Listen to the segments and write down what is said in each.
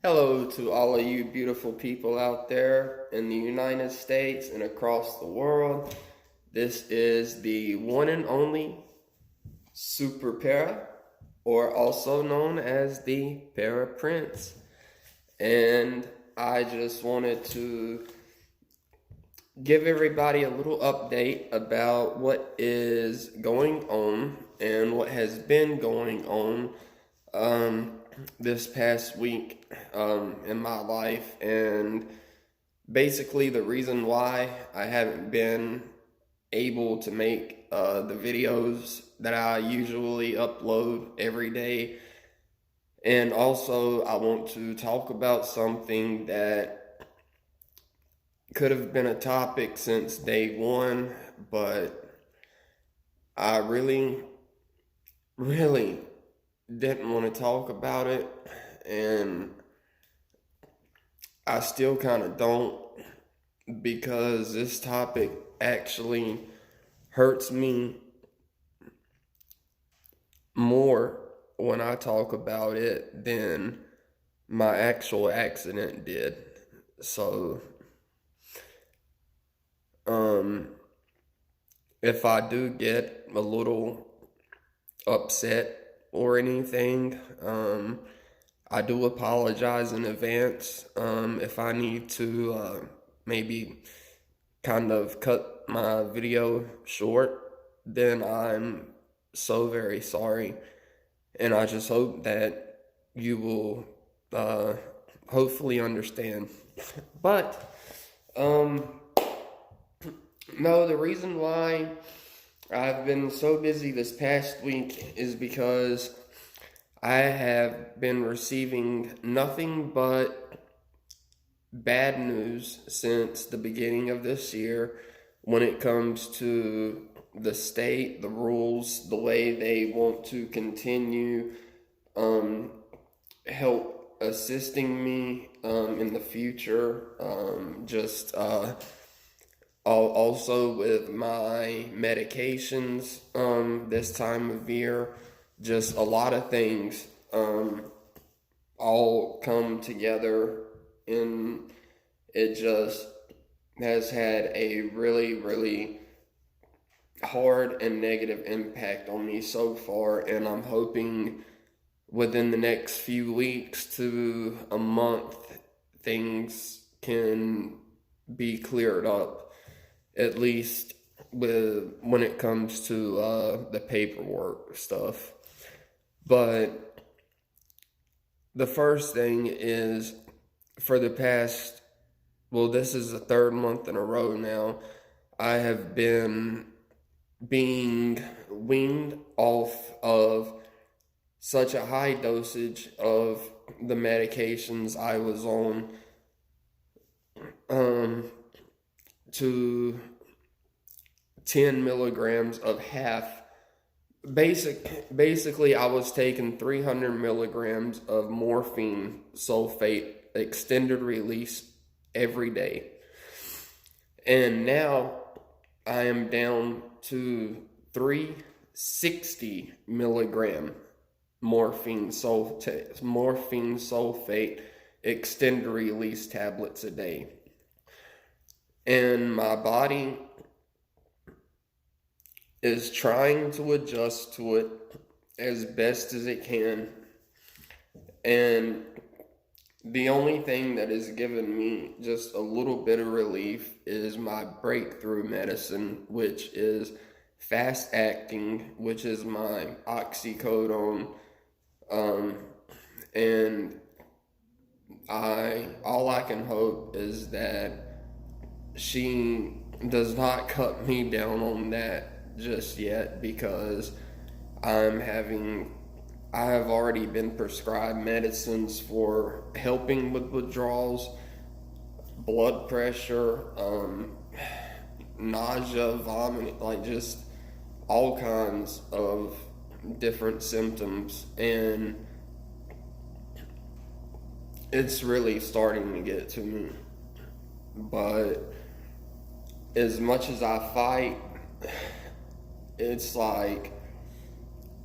Hello to all of you beautiful people out there in the United States and across the world. This is the one and only Super Para, or also known as the Para Prince. And I just wanted to give everybody a little update about what is going on and what has been going on this past week in my life, and basically the reason why I haven't been able to make the videos that I usually upload every day. And also I want to talk about something that could have been a topic since day one, but I really didn't want to talk about it, and I still kind of don't, because this topic actually hurts me more when I talk about it than my actual accident did. So if I do get a little upset or anything, I do apologize in advance. If I need to maybe kind of cut my video short, then I'm so very sorry, and I just hope that you will hopefully understand. But no, the reason why I've been so busy this past week is because I have been receiving nothing but bad news since the beginning of this year when it comes to the state, the rules, the way they want to continue help assisting me in the future, also with my medications this time of year. Just a lot of things all come together, and it just has had a really hard and negative impact on me so far, and I'm hoping within the next few weeks to a month things can be cleared up, at least when it comes to the paperwork stuff. But the first thing is, for the past, this is the third month in a row now, I have been being weaned off of such a high dosage of the medications I was on to 10 milligrams of half. Basically, I was taking 300 milligrams of morphine sulfate extended release every day. And now I am down to 360 milligram morphine sulfate extended release tablets a day. And my body is trying to adjust to it as best as it can. And the only thing that has given me just a little bit of relief is my breakthrough medicine, which is fast acting, which is my oxycodone. And all I can hope is that she does not cut me down on that just yet, because I have already been prescribed medicines for helping with withdrawals, blood pressure, nausea, vomiting, like just all kinds of different symptoms, and it's really starting to get to me. But as much as I fight, it's like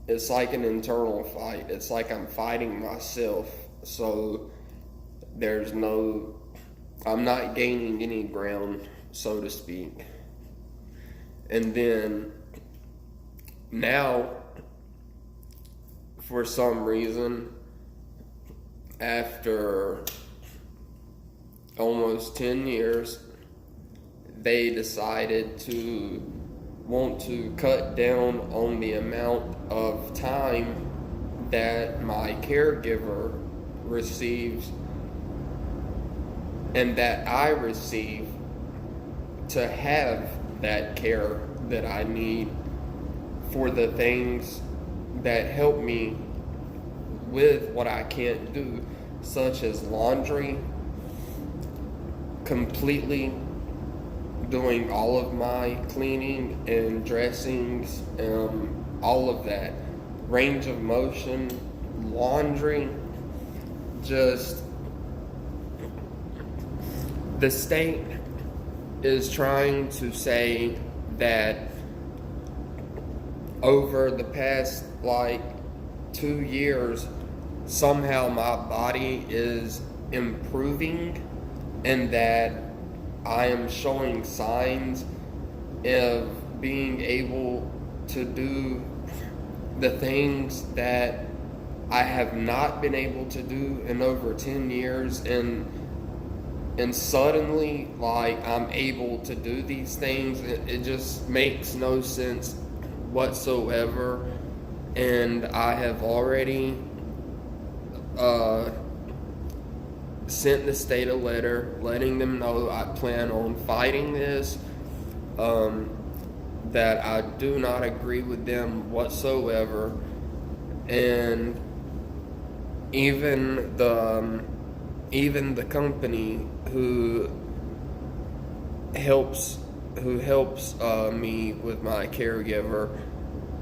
an internal fight. It's like I'm fighting myself. So I'm not gaining any ground, so to speak. And then now, for some reason, after almost 10 years, they decided to want to cut down on the amount of time that my caregiver receives and that I receive to have that care that I need for the things that help me with what I can't do, such as laundry, completely doing all of my cleaning and dressings, all of that, range of motion, laundry, just the state is trying to say that over the past 2 years, somehow my body is improving and that I am showing signs of being able to do the things that I have not been able to do in over 10 years, and suddenly I'm able to do these things. It just makes no sense whatsoever. And I have already sent the state a letter letting them know I plan on fighting this, that I do not agree with them whatsoever. And even the company who helps me with my caregiver,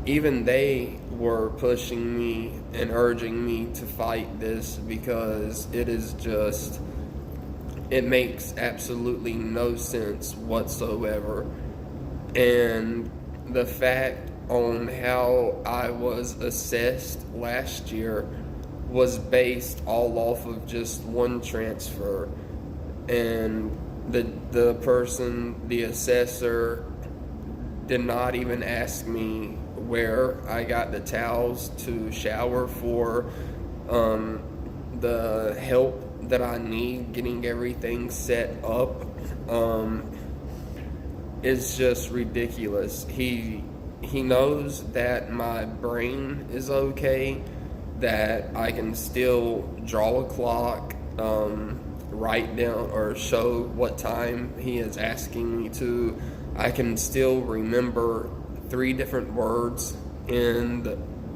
even they were pushing me and urging me to fight this, because it makes absolutely no sense whatsoever. And the fact on how I was assessed last year was based all off of just one transfer, and the assessor did not even ask me where I got the towels to shower for, the help that I need getting everything set up. It's just ridiculous. He knows that my brain is okay, that I can still draw a clock, write down or show what time he is asking me to. I can still remember 3 different words in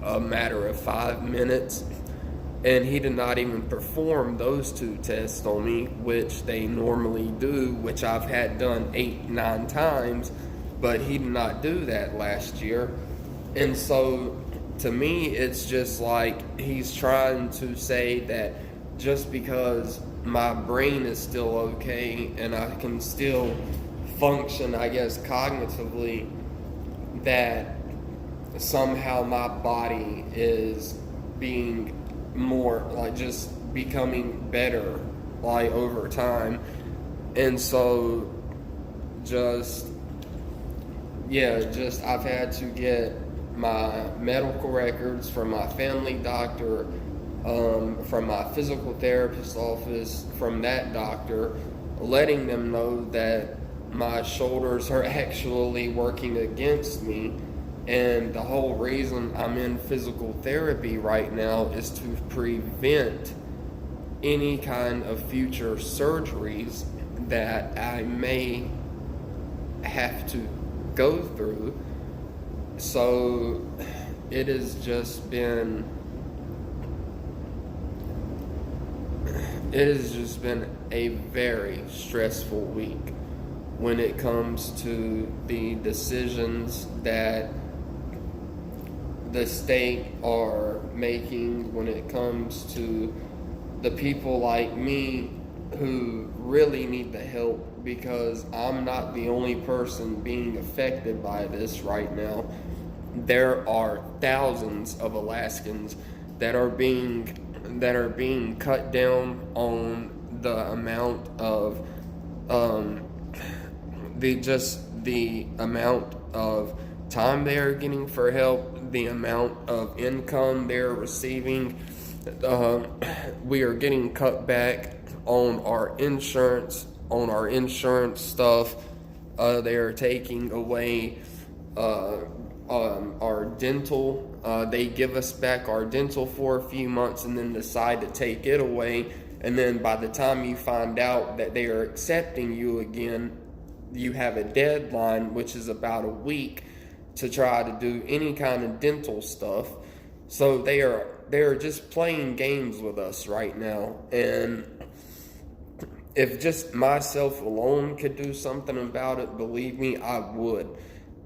a matter of 5 minutes. And he did not even perform those 2 tests on me, which they normally do, which I've had done 8-9 times, but he did not do that last year. And so to me, it's just he's trying to say that just because my brain is still okay and I can still function, I guess, cognitively, that somehow my body is being more just becoming better over time. And so I've had to get my medical records from my family doctor, from my physical therapist office, from that doctor, letting them know that my shoulders are actually working against me. And the whole reason I'm in physical therapy right now is to prevent any kind of future surgeries that I may have to go through. So it has just been a very stressful week when it comes to the decisions that the state are making, when it comes to the people like me who really need the help, because I'm not the only person being affected by this right now. There are thousands of Alaskans that are being cut down on the amount of the amount of time they are getting for help, the amount of income they're receiving. We are getting cut back on our insurance stuff. They are taking away our dental. They give us back our dental for a few months and then decide to take it away. And then by the time you find out that they are accepting you again, you have a deadline, which is about a week, to try to do any kind of dental stuff. So they are just playing games with us right now. And if just myself alone could do something about it, believe me, I would.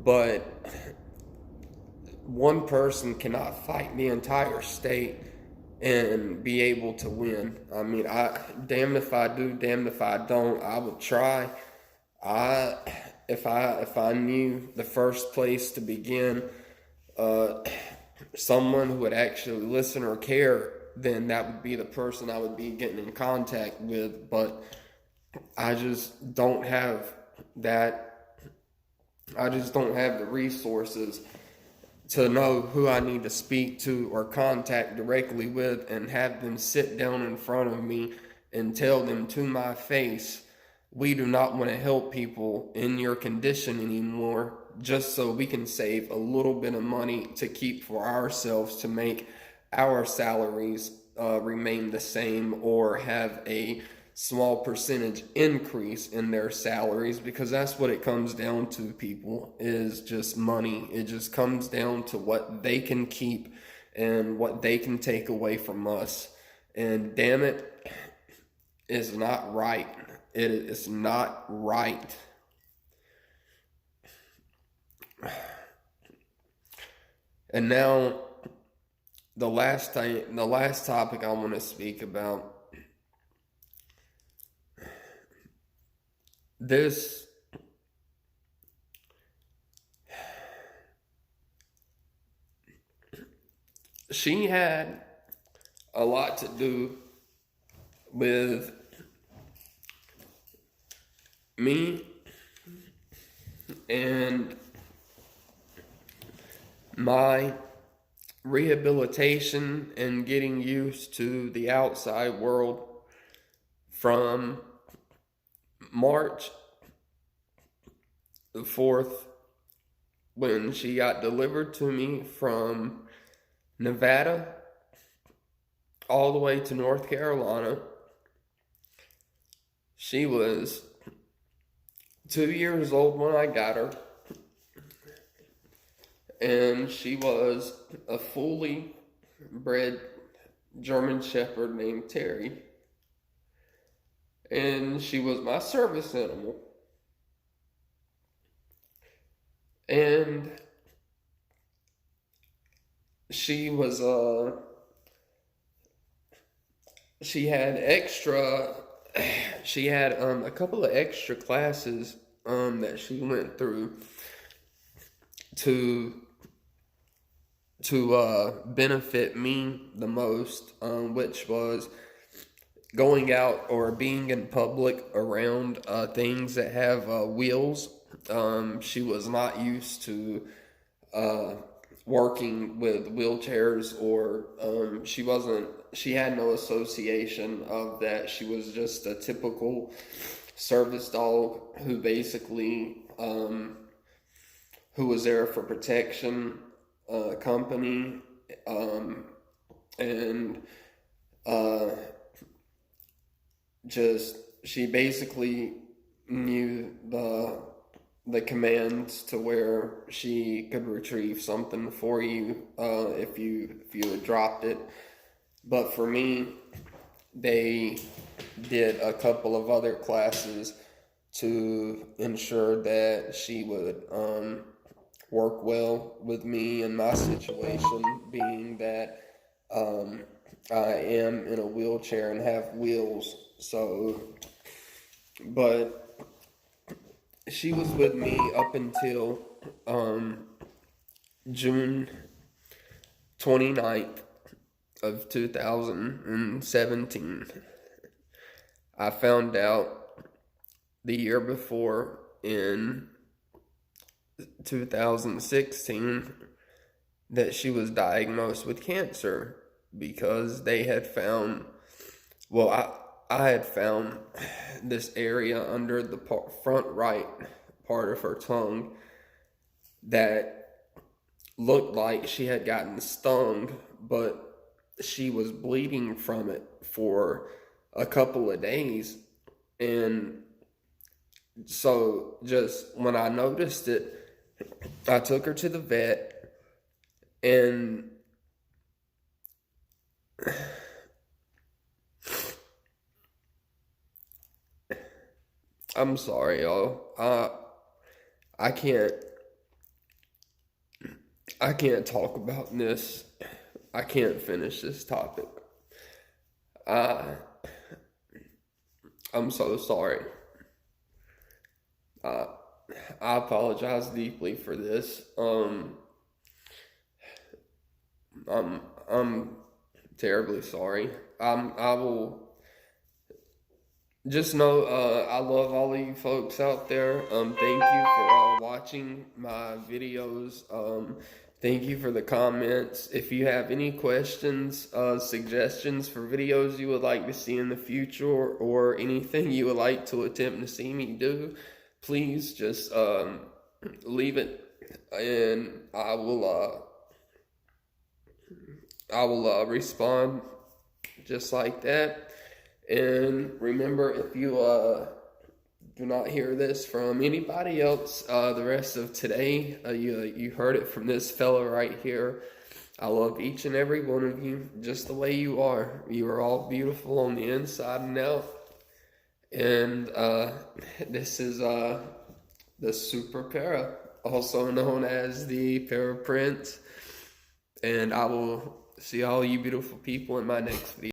But one person cannot fight the entire state and be able to win. I mean, damned if I do, damned if I don't. I would try. If I knew the first place to begin, someone who would actually listen or care, then that would be the person I would be getting in contact with. But I just don't have that. I just don't have the resources to know who I need to speak to or contact directly with and have them sit down in front of me and tell them to my face, we do not want to help people in your condition anymore, just so we can save a little bit of money to keep for ourselves, to make our salaries remain the same or have a small percentage increase in their salaries, because that's what it comes down to, people, is just money. It just comes down to what they can keep and what they can take away from us. And damn it, it's not right. It is not right. And now the last topic I want to speak about. She had a lot to do with me and my rehabilitation and getting used to the outside world from March the 4th, when she got delivered to me from Nevada all the way to North Carolina. She was 2 years old when I got her, and she was a fully bred German Shepherd named Terry, and she was my service animal. And she was she had a couple of extra classes that she went through to benefit me the most, which was going out or being in public around things that have wheels. She was not used to working with wheelchairs, or she had no association of that. She was just a typical service dog who basically who was there for protection, company, and she basically knew the commands to where she could retrieve something for you if you had dropped it. But for me, they did a couple of other classes to ensure that she would work well with me and my situation, being that I am in a wheelchair and have wheels. So, but she was with me up until June 29th of 2017. I found out the year before in 2016 that she was diagnosed with cancer because they had found, well, I had found this area under the front right part of her tongue that looked like she had gotten stung, but she was bleeding from it for a couple of days. And so just when I noticed it, I took her to the vet, and I'm sorry, y'all. I can't talk about this. I can't finish this topic. I'm so sorry. I apologize deeply for this. I'm terribly sorry. I will just know, I love all of you folks out there. Thank you for watching my videos. Thank you for the comments. If you have any questions, suggestions for videos you would like to see in the future, or anything you would like to attempt to see me do, please just leave it, and I will respond just like that. And remember, if you do not hear this from anybody else the rest of today, you heard it from this fella right here. I love each and every one of you just the way you are. You are all beautiful on the inside and out. And this is the Super Para, also known as the Para Prince. And I will see all you beautiful people in my next video.